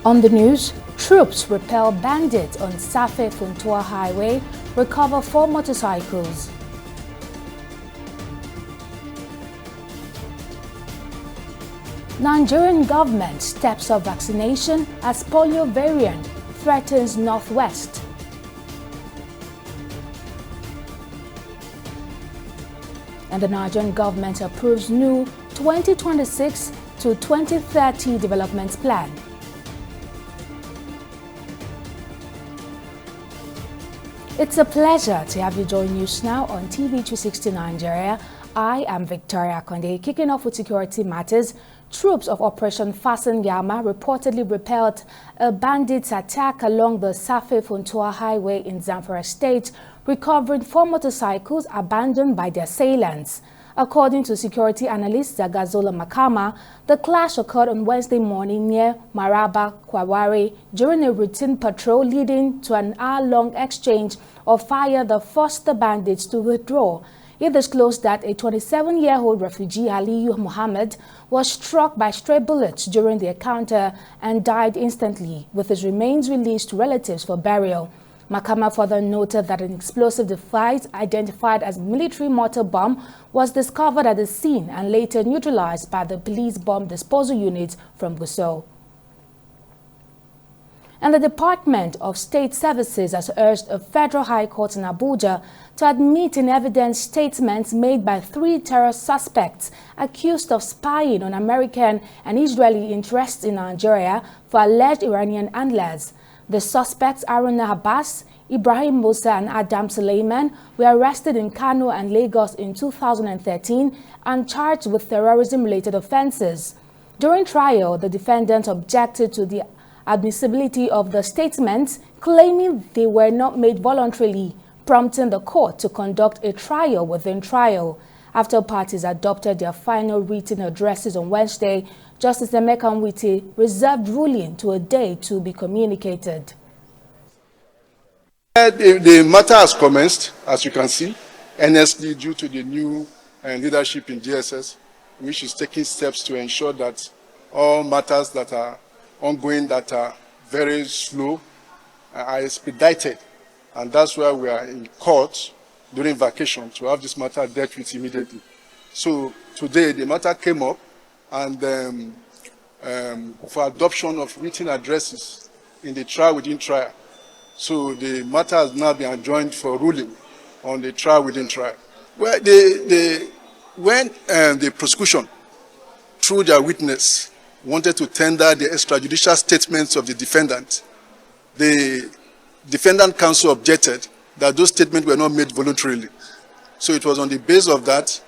On the news, troops repel bandits on Safe-Funtua Highway, recover 4 motorcycles. Nigerian government steps up vaccination as polio variant threatens Northwest. And the Nigerian government approves new 2026 to 2030 development plan. It's a pleasure to have you join News Now on TV360 Nigeria. I am Victoria Konde. Kicking off with security matters, troops of Operation Fasten Yama reportedly repelled a bandits' attack along the Safe-Funtua Highway in Zamfara State, recovering 4 motorcycles abandoned by their assailants. According to security analyst Zagazola Makama, the clash occurred on Wednesday morning near Maraba, Kwaware, during a routine patrol leading to an hour-long exchange of fire that forced the bandits to withdraw. It disclosed that a 27-year-old refugee, Aliyu Muhammad, was struck by stray bullets during the encounter and died instantly, with his remains released to relatives for burial. Makama further noted that an explosive device identified as military mortar bomb was discovered at the scene and later neutralized by the police bomb disposal unit from Gusau. And the Department of State Services has urged a federal high court in Abuja to admit in evidence statements made by 3 terror suspects accused of spying on American and Israeli interests in Nigeria for alleged Iranian handlers. The suspects, Aruna Abbas, Ibrahim Musa and Adam Suleiman, were arrested in Kano and Lagos in 2013 and charged with terrorism-related offenses. During trial, the defendant objected to the admissibility of the statements, claiming they were not made voluntarily, prompting the court to conduct a trial within trial. After parties adopted their final written addresses on Wednesday, Justice Emeka Nwite reserved ruling to a day to be communicated. The matter has commenced, as you can see, NSD due to the new leadership in DSS, which is taking steps to ensure that all matters that are ongoing, that are very slow, are expedited. And that's why we are in court during vacation to have this matter dealt with immediately. So today the matter came up, and for adoption of written addresses in the trial within trial. So the matter has now been adjourned for ruling on the trial within trial. Well, when the prosecution, through their witness, wanted to tender the extrajudicial statements of the defendant counsel objected that those statements were not made voluntarily. So it was on the basis of that,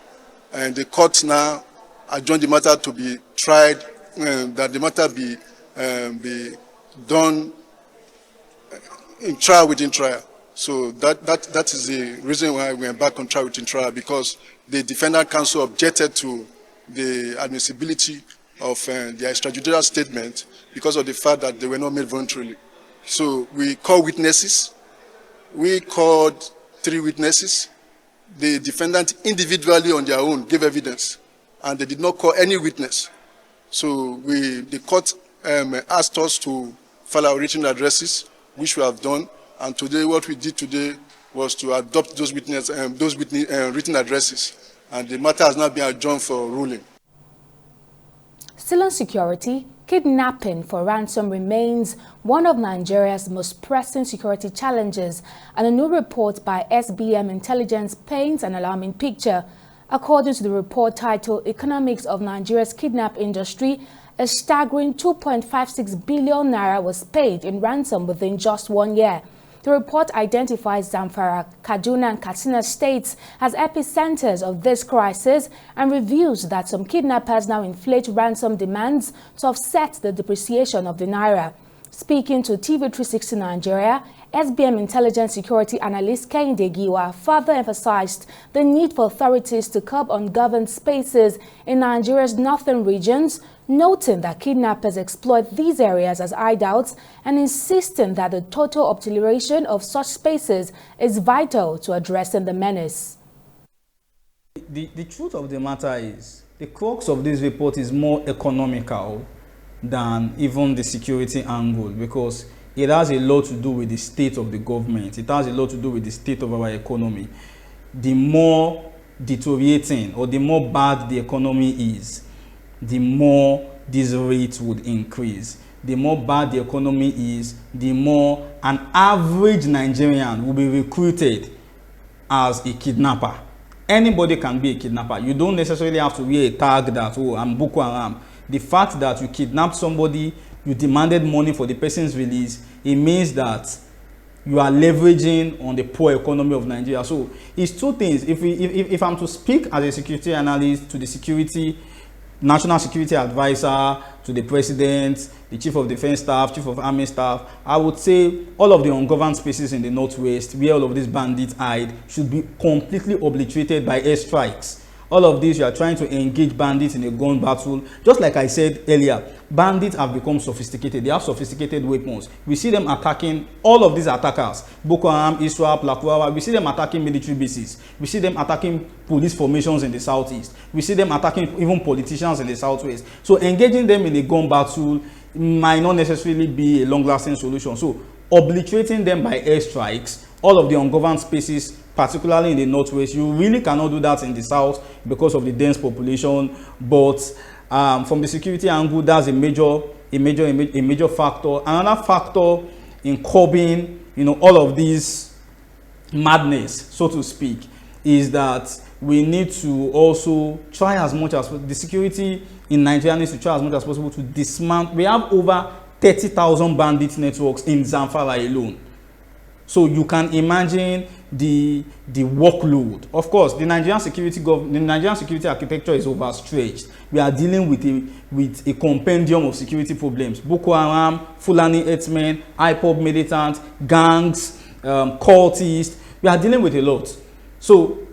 and the court now adjourned the matter to be tried, that the matter be done in trial within trial. So that is the reason why we are back on trial within trial, because the defendant counsel objected to the admissibility of the extrajudicial statement because of the fact that they were not made voluntarily. So we called witnesses. We called 3 witnesses. The defendant individually on their own gave evidence, and they did not call any witness. So the court asked us to file our written addresses, which we have done. And today, what we did today was to adopt those written addresses, and the matter has now been adjourned for ruling. Still on security, kidnapping for ransom remains one of Nigeria's most pressing security challenges, and a new report by SBM Intelligence paints an alarming picture. According to the report titled Economics of Nigeria's Kidnap Industry, a staggering 2.56 billion naira was paid in ransom within just 1 year. The report identifies Zamfara, Kaduna and Katsina states as epicenters of this crisis and reveals that some kidnappers now inflate ransom demands to offset the depreciation of the naira. Speaking to TV360 Nigeria, SBM Intelligence Security Analyst Kehinde Giwa further emphasized the need for authorities to curb ungoverned spaces in Nigeria's northern regions, noting that kidnappers exploit these areas as hideouts and insisting that the total obliteration of such spaces is vital to addressing the menace. The truth of the matter is, the crux of this report is more economical than even the security angle, because it has a lot to do with the state of the government. It has a lot to do with the state of our economy. The more deteriorating or the more bad the economy is, the more these rates would increase. The more bad the economy is, the more an average Nigerian will be recruited as a kidnapper. Anybody can be a kidnapper. You don't necessarily have to wear a tag that, oh, I'm Boko Haram. The fact that you kidnapped somebody, you demanded money for the person's release, it means that you are leveraging on the poor economy of Nigeria. So it's two things. If I'm to speak as a security analyst to the national security advisor, to the president, the chief of defense staff, chief of army staff, I would say all of the ungoverned spaces in the northwest where all of these bandits hide should be completely obliterated by airstrikes. All of this, you are trying to engage bandits in a gun battle. Just like I said earlier, bandits have become sophisticated. They have sophisticated weapons. We see them attacking all of these attackers. Boko Haram, ISWAP, Lakurawa. We see them attacking military bases. We see them attacking police formations in the southeast. We see them attacking even politicians in the southwest. So engaging them in a gun battle might not necessarily be a long-lasting solution. So obliterating them by airstrikes, all of the ungoverned spaces, particularly in the northwest, you really cannot do that in the south because of the dense population. But from the security angle, that's a major factor. Another factor in curbing, all of this madness, so to speak, is that we need to also try as much as the security in Nigeria needs to try as much as possible to dismantle. We have over 30,000 bandit networks in Zamfara alone. So you can imagine the workload. Of course, the Nigerian security architecture is overstretched. We are dealing with a compendium of security problems: Boko Haram, Fulani herdsmen, IPOB militants, gangs, cultists. We are dealing with a lot. So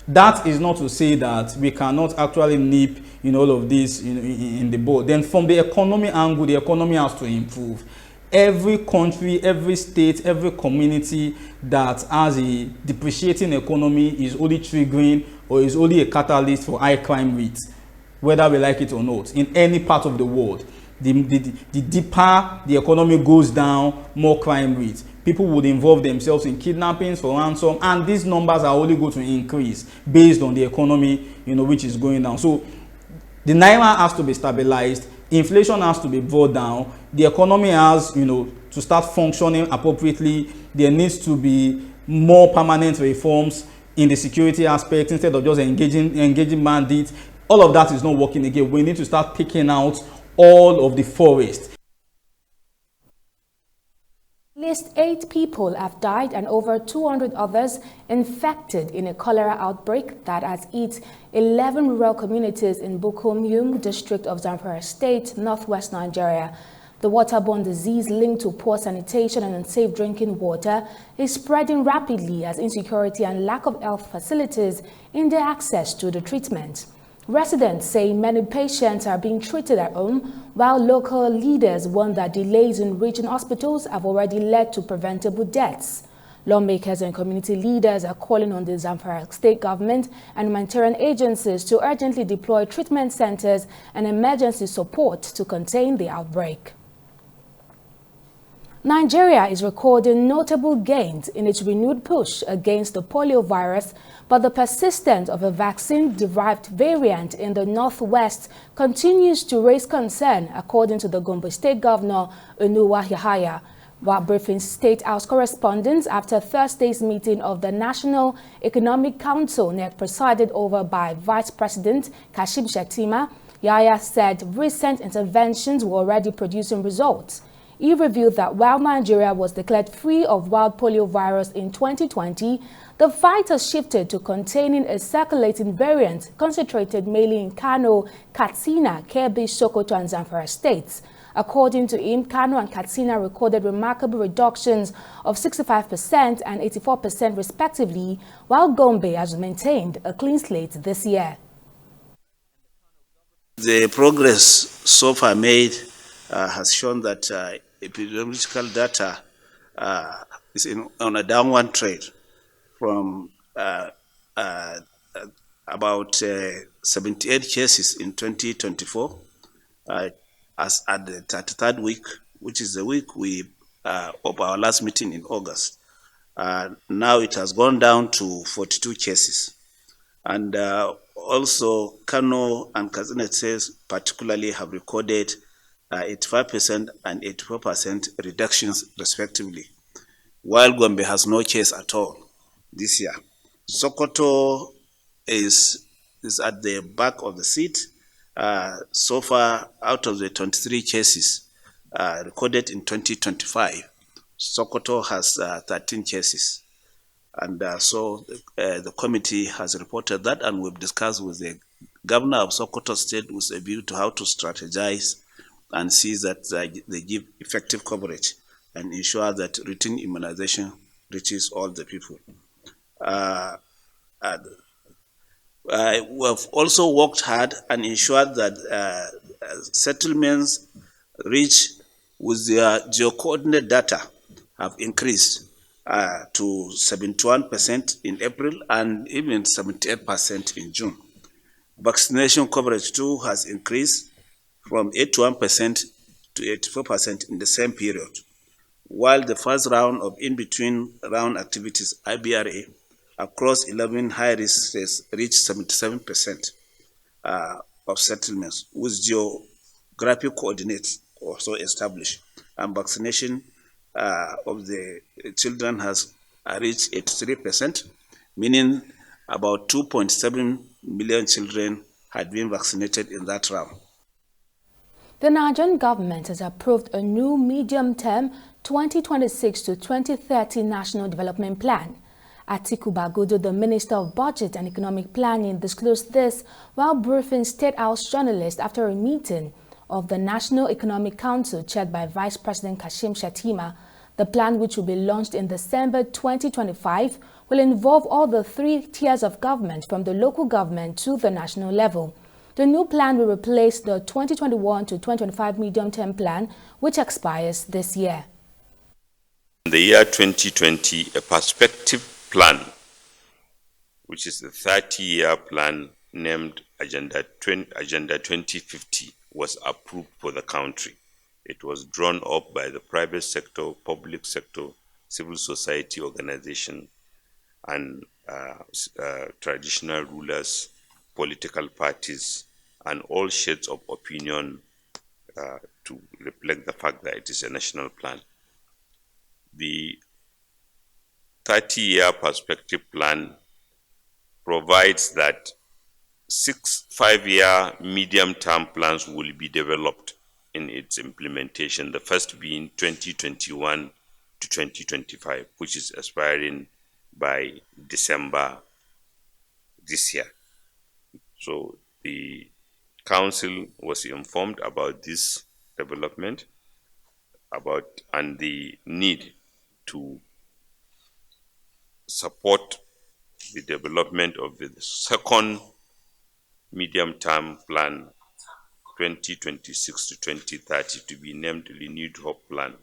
that is not to say that we cannot actually nip all of this in the bud. Then from the economy angle, the economy has to improve. Every country, every state, every community that has a depreciating economy is only triggering or is only a catalyst for high crime rates, whether we like it or not, in any part of the world. The deeper the economy goes down, more crime rates. People would involve themselves in kidnappings for ransom, and these numbers are only going to increase based on the economy, which is going down. So the naira has to be stabilized. Inflation has to be brought down. The economy has, to start functioning appropriately. There needs to be more permanent reforms in the security aspect instead of just engaging bandits. All of that is not working again. We need to start picking out all of the forest. At least 8 people have died and over 200 others infected in a cholera outbreak that has hit 11 rural communities in Bukomyung district of Zamfara State, northwest Nigeria. The waterborne disease linked to poor sanitation and unsafe drinking water is spreading rapidly as insecurity and lack of health facilities hinder access to the treatment. Residents say many patients are being treated at home, while local leaders warn that delays in reaching hospitals have already led to preventable deaths. Lawmakers and community leaders are calling on the Zamfara state government and humanitarian agencies to urgently deploy treatment centers and emergency support to contain the outbreak. Nigeria is recording notable gains in its renewed push against the polio virus, but the persistence of a vaccine-derived variant in the northwest continues to raise concern, according to the Gombe State Governor, Unuwa Yahaya. While briefing State House correspondents after Thursday's meeting of the National Economic Council, NEC, presided over by Vice President Kashim Shettima, Yahaya said recent interventions were already producing results. He revealed that while Nigeria was declared free of wild polio virus in 2020, the fight has shifted to containing a circulating variant concentrated mainly in Kano, Katsina, Kebbi, Sokoto, and Zamfara states. According to him, Kano and Katsina recorded remarkable reductions of 65% and 84% respectively, while Gombe has maintained a clean slate this year. The progress so far made has shown that epidemiological data is on a downward trend from about 78 cases in 2024 as at the 33rd week, which is the week of our last meeting in August. Now it has gone down to 42 cases. And also Kano and Katsina states particularly have recorded 85% and 84% reductions respectively, while Gombe has no case at all this year. Sokoto is at the back of the seat. So far, out of the 23 cases recorded in 2025, Sokoto has 13 cases. And so the committee has reported that, and we've discussed with the governor of Sokoto State with a view to how to strategize and see that they give effective coverage and ensure that routine immunization reaches all the people. We have also worked hard and ensured that settlements reach with their geo-coordinate data have increased to 71% in April and even 78% in June. Vaccination coverage too has increased from 81% to 84% in the same period, while the first round of in-between round activities, IBRA, across 11 high-risk states reached 77% of settlements, with geographic coordinates also established, and vaccination of the children has reached 83%, meaning about 2.7 million children had been vaccinated in that round. The Nigerian government has approved a new medium-term 2026 to 2030 National Development Plan. Atiku Bagudu, the Minister of Budget and Economic Planning, disclosed this while briefing State House journalists after a meeting of the National Economic Council chaired by Vice President Kashim Shettima. The plan, which will be launched in December 2025, will involve all the 3 tiers of government from the local government to the national level. The new plan will replace the 2021 to 2025 medium-term plan, which expires this year. In the year 2020, a perspective plan, which is the 30-year plan named Agenda 2050, was approved for the country. It was drawn up by the private sector, public sector, civil society organization, and traditional rulers, political parties, and all shades of opinion to reflect the fact that it is a national plan. The 30-year perspective plan provides that 6 5-year medium-term plans will be developed in its implementation, the first being 2021 to 2025, which is expiring by December this year. So the council was informed about this development and the need to support the development of the second medium-term plan 2026 to 2030 to be named Renewed Hope Plan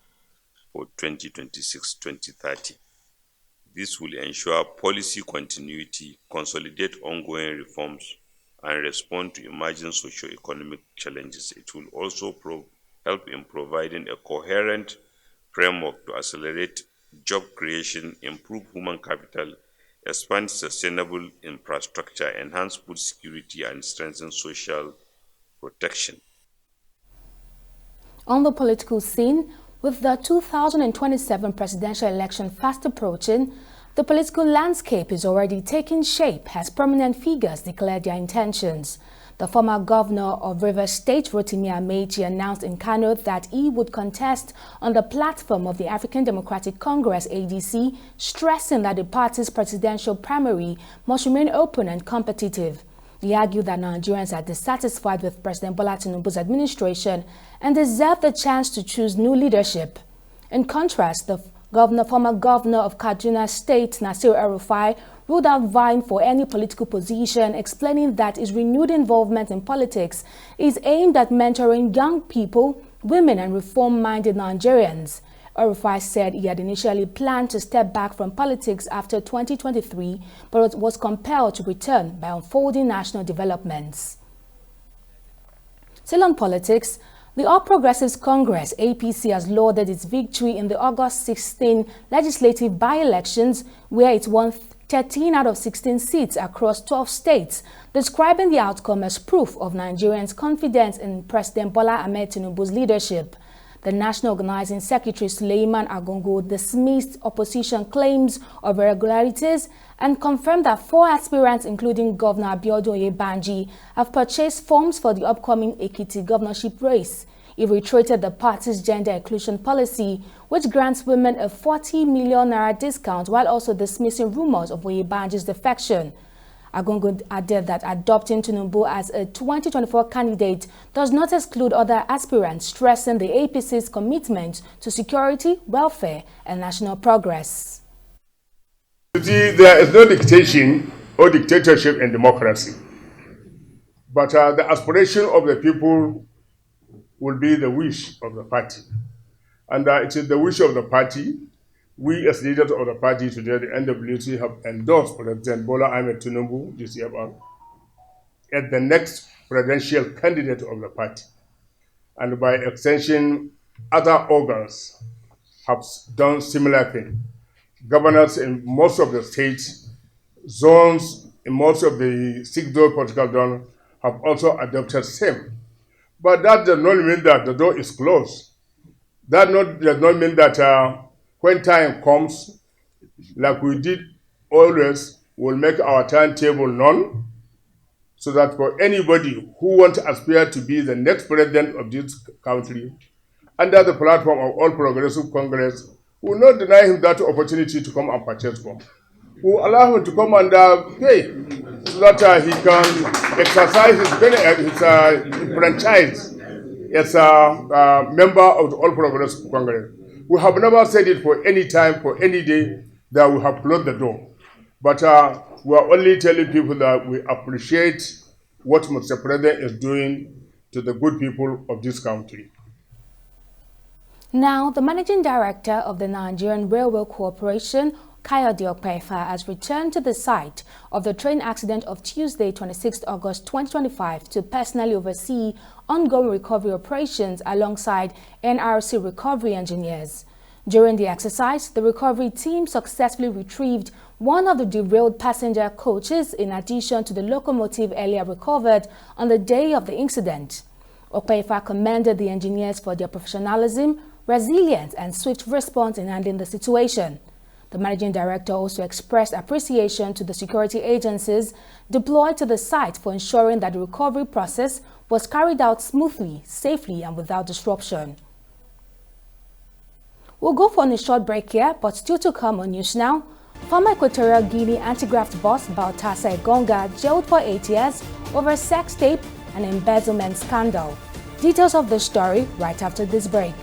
for 2026-2030. This will ensure policy continuity, consolidate ongoing reforms, and respond to emerging socio-economic challenges. It will also help in providing a coherent framework to accelerate job creation, improve human capital, expand sustainable infrastructure, enhance food security, and strengthen social protection. On the political scene, with the 2027 presidential election fast approaching, the political landscape is already taking shape as prominent figures declare their intentions. The former governor of Rivers State, Rotimi Amechi, announced in Kano that he would contest on the platform of the African Democratic Congress, ADC, stressing that the party's presidential primary must remain open and competitive. He argued that Nigerians are dissatisfied with President Bola Tinubu's administration and deserve the chance to choose new leadership. In contrast, the former governor of Kaduna State, Nasir El-Rufai, ruled out vying for any political position, explaining that his renewed involvement in politics is aimed at mentoring young people, women, and reform-minded Nigerians. El-Rufai said he had initially planned to step back from politics after 2023, but was compelled to return by unfolding national developments. Still on politics, The All Progressives Congress, APC, has lauded its victory in the August 16 legislative by-elections, where it won 13 out of 16 seats across 12 states, describing the outcome as proof of Nigerians' confidence in President Bola Ahmed Tinubu's leadership. The National Organizing Secretary Suleiman Agongo dismissed opposition claims of irregularities and confirmed that 4 aspirants, including Governor Abiodun Oyebanji, have purchased forms for the upcoming Ekiti governorship race. He reiterated the party's gender inclusion policy, which grants women a 40 million naira discount while also dismissing rumors of Oyebanji's defection. Agongo added that adopting Tinubu as a 2024 candidate does not exclude other aspirants, stressing the APC's commitment to security, welfare, and national progress. There is no dictation or dictatorship in democracy, but the aspiration of the people will be the wish of the party. And it is the wish of the party. We as leaders of the party today, the NWC, have endorsed President Bola Ahmed Tinubu this year as the next presidential candidate of the party. And by extension, other organs have done similar thing. Governors in most of the states, zones in most of the 6-door political zones have also adopted same. But that does not mean that the door is closed. That does not mean that when time comes, like we did always, we'll make our timetable known so that for anybody who wants to aspire to be the next president of this country, under the platform of All Progressive Congress, we will not deny him that opportunity to come and purchase form. We will allow him to come and pay so that he can exercise his franchise as a member of the All Progressive Congress. We have never said it for any time, for any day, that we have closed the door. But we are only telling people that we appreciate what Mr. President is doing to the good people of this country. Now, the Managing Director of the Nigerian Railway Corporation, Kayode Okpeifa, has returned to the site of the train accident of Tuesday, 26 August 2025 to personally oversee ongoing recovery operations alongside NRC recovery engineers. During the exercise, the recovery team successfully retrieved one of the derailed passenger coaches in addition to the locomotive earlier recovered on the day of the incident. Okpeifa commended the engineers for their professionalism, resilience, and swift response in handling the situation. The Managing Director also expressed appreciation to the security agencies deployed to the site for ensuring that the recovery process was carried out smoothly, safely, and without disruption. We'll go for a short break here, but still to come on News Now. Former Equatorial Guinea anti-graft boss Baltasar Engonga jailed for 8 years over sex tape and embezzlement scandal. Details of the story right after this break.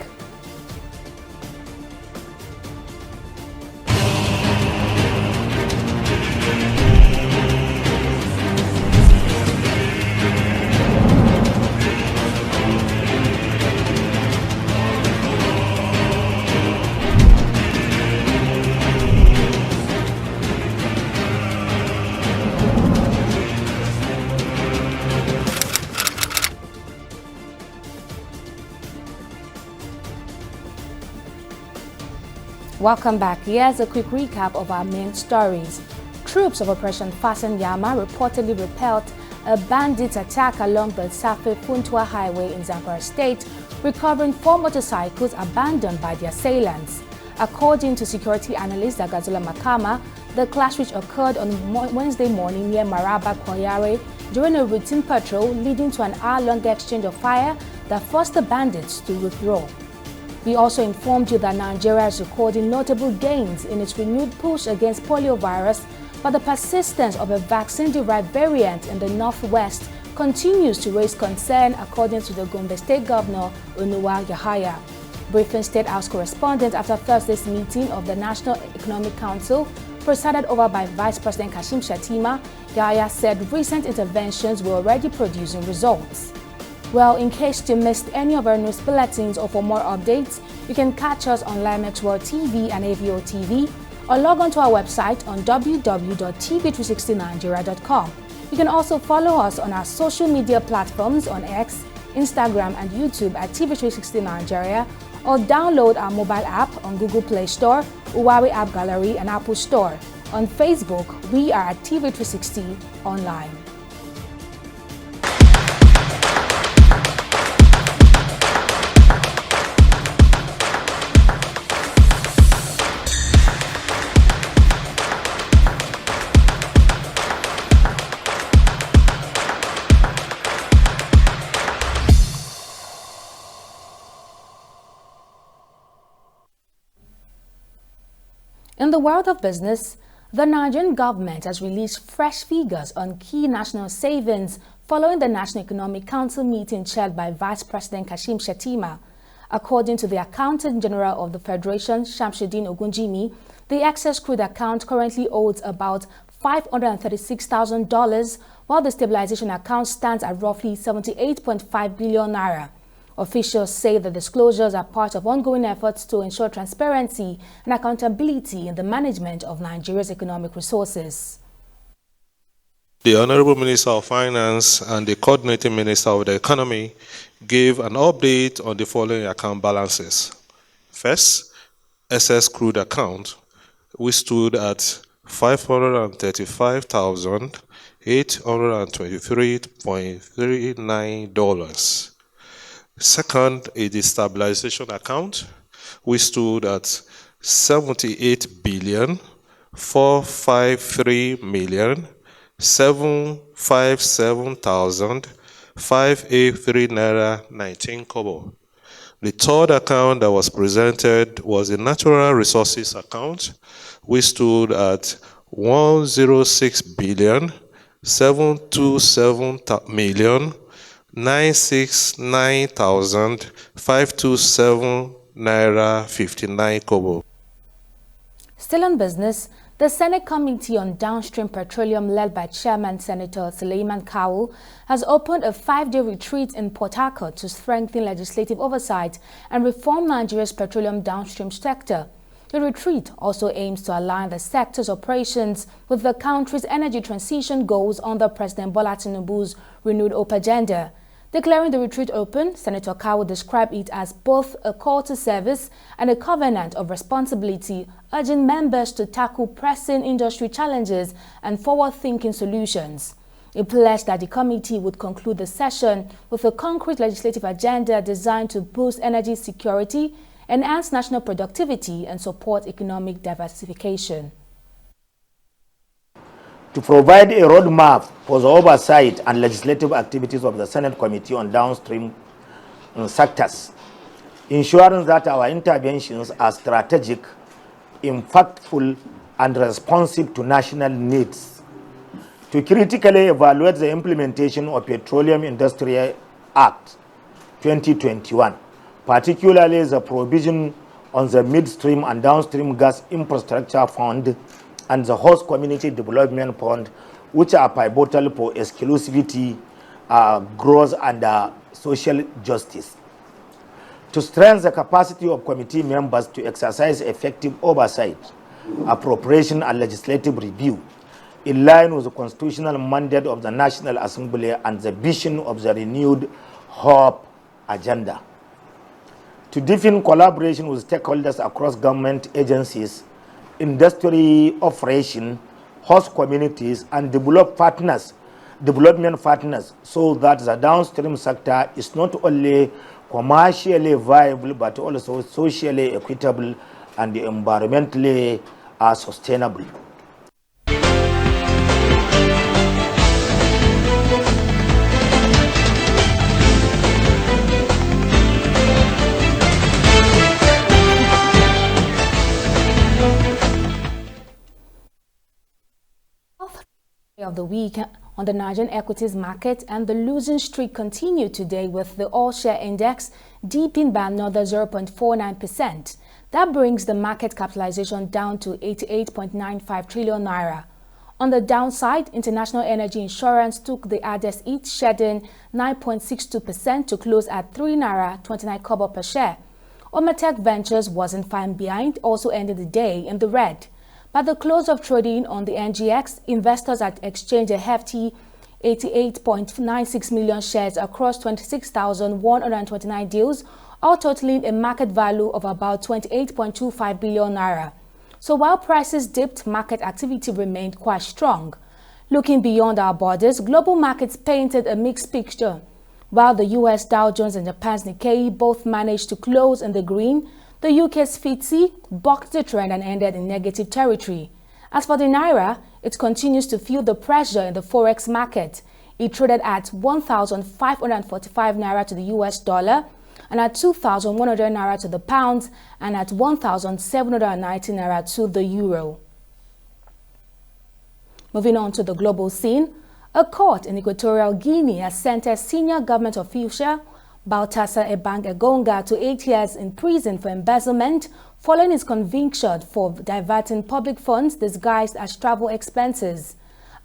Welcome back. Here's a quick recap of our main stories. Troops of Operation Fasten Yama reportedly repelled a bandit attack along the Safe-Funtua Highway in Zamfara State, recovering 4 motorcycles abandoned by the assailants. According to security analyst Agazola Makama, the clash which occurred on Wednesday morning near Maraba Koyare during a routine patrol leading to an hour-long exchange of fire that forced the bandits to withdraw. We also informed you that Nigeria is recording notable gains in its renewed push against poliovirus, but the persistence of a vaccine-derived variant in the northwest continues to raise concern, according to the Gombe State Governor, Onuwa Yahaya. Briefing State House correspondent after Thursday's meeting of the National Economic Council, presided over by Vice President Kashim Shettima, Yahaya said recent interventions were already producing results. Well, in case you missed any of our news bulletins or for more updates, you can catch us on Limex World TV and AVO TV or log on to our website on www.tv360nigeria.com. You can also follow us on our social media platforms on X, Instagram, and YouTube at TV360 Nigeria, or download our mobile app on Google Play Store, Huawei App Gallery, and Apple Store. On Facebook, we are at TV360 Online. In the world of business, the Nigerian government has released fresh figures on key national savings following the National Economic Council meeting chaired by Vice President Kashim Shettima. According to the Accountant General of the Federation, Shamsuddin Ogunjimi, the excess crude account currently owes about $536,000, while the stabilization account stands at roughly 78.5 billion naira. Officials say the disclosures are part of ongoing efforts to ensure transparency and accountability in the management of Nigeria's economic resources. The Honorable Minister of Finance and the Coordinating Minister of the Economy gave an update on the following account balances. First, excess crude account, which stood at $535,823.39. Second is the stabilization account, which stood at $78,453,757,583.19. The third account that was presented was the natural resources account, which stood at $106,727,527.59. Still on business, the Senate Committee on Downstream Petroleum, led by Chairman Senator Suleiman Kawu, has opened a 5-day retreat in Port Harcourt to strengthen legislative oversight and reform Nigeria's petroleum downstream sector. The retreat also aims to align the sector's operations with the country's energy transition goals under President Bola Tinubu's renewed hope agenda. Declaring the retreat open, Senator Kawu described it as both a call to service and a covenant of responsibility, urging members to tackle pressing industry challenges and forward-thinking solutions. He pledged that the committee would conclude the session with a concrete legislative agenda designed to boost energy security, enhance national productivity, and support economic diversification. To provide a roadmap for the oversight and legislative activities of the Senate Committee on Downstream sectors, ensuring that our interventions are strategic, impactful, and responsive to national needs. To critically evaluate the implementation of Petroleum Industry Act 2021, particularly the provision on the Midstream and Downstream Gas Infrastructure Fund and the Host Community Development Fund, which are pivotal for exclusivity, growth, and social justice. To strengthen the capacity of committee members to exercise effective oversight, appropriation, and legislative review, in line with the constitutional mandate of the National Assembly and the vision of the renewed hope agenda. To deepen collaboration with stakeholders across government agencies, industry operation, host communities, and development partners, so that the downstream sector is not only commercially viable but also socially equitable and environmentally sustainable. Of the week on the Nigerian equities market, and the losing streak continued today with the all-share index dipping by another 0.49%. That brings the market capitalization down to 88.95 trillion naira. On the downside, International Energy Insurance took the hardest hit, shedding 9.62% to close at 3 naira 29 kobo per share. Omatech Ventures wasn't far behind, also ended the day in the red. By the close of trading on the NGX, investors had exchanged a hefty 88.96 million shares across 26,129 deals, all totaling a market value of about 28.25 billion naira. So while prices dipped, market activity remained quite strong. Looking beyond our borders, global markets painted a mixed picture. While the US Dow Jones and Japan's Nikkei both managed to close in the green, the UK's FTSE bucked the trend and ended in negative territory. As for the Naira, it continues to feel the pressure in the forex market. It traded at 1,545 Naira to the US dollar, and at 2,100 Naira to the pound, and at 1,790 Naira to the euro. Moving on to the global scene, a court in Equatorial Guinea has sentenced senior government official Baltasar Ebang Engonga to 8 years in prison for embezzlement following his conviction for diverting public funds disguised as travel expenses.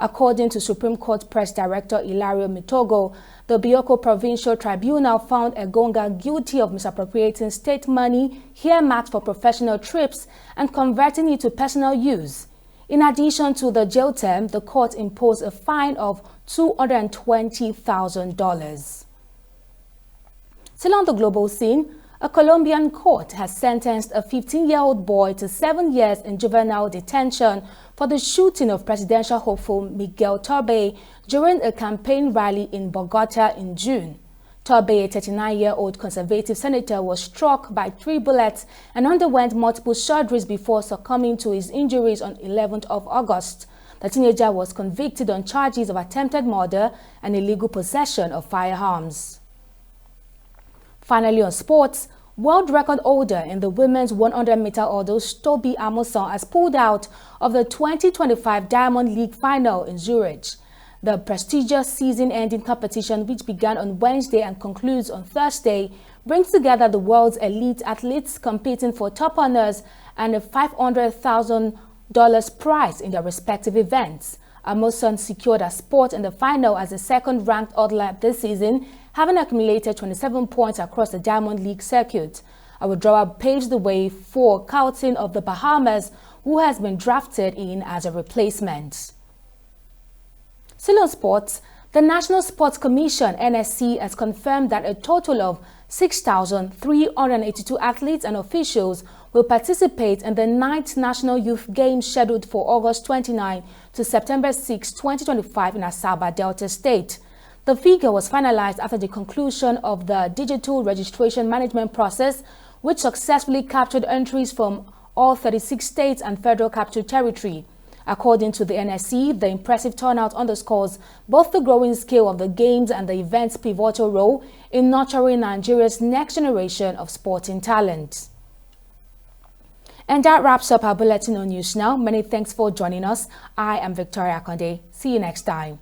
According to Supreme Court Press Director Hilario Mitogo, the Bioko Provincial Tribunal found Engonga guilty of misappropriating state money earmarked for professional trips and converting it to personal use. In addition to the jail term, the court imposed a fine of $220,000. Still on the global scene, a Colombian court has sentenced a 15-year-old boy to 7 years in juvenile detention for the shooting of presidential hopeful Miguel Torbe during a campaign rally in Bogota in June. Torbe, a 39-year-old conservative senator, was struck by 3 bullets and underwent multiple surgeries before succumbing to his injuries on 11th of August. The teenager was convicted on charges of attempted murder and illegal possession of firearms. Finally, on sports, world record holder in the women's 100-meter hurdles Tobi Amusan has pulled out of the 2025 Diamond League final in Zurich. The prestigious season-ending competition, which began on Wednesday and concludes on Thursday, brings together the world's elite athletes competing for top honors and a $500,000 prize in their respective events. Amusan secured a spot in the final as the second-ranked hurdler this season, having accumulated 27 points across the Diamond League circuit. A withdrawal paved the way for Carlton of the Bahamas, who has been drafted in as a replacement. Still on sports, the National Sports Commission (NSC) has confirmed that a total of 6,382 athletes and officials will participate in the 9th National Youth Games scheduled for August 29 to September 6, 2025 in Asaba, Delta State. The figure was finalized after the conclusion of the digital registration management process, which successfully captured entries from all 36 states and Federal Capital Territory. According to the NSC, the impressive turnout underscores both the growing scale of the Games and the event's pivotal role in nurturing Nigeria's next generation of sporting talent. And that wraps up our bulletin on News Now. Many thanks for joining us. I am Victoria Akonde. See you next time.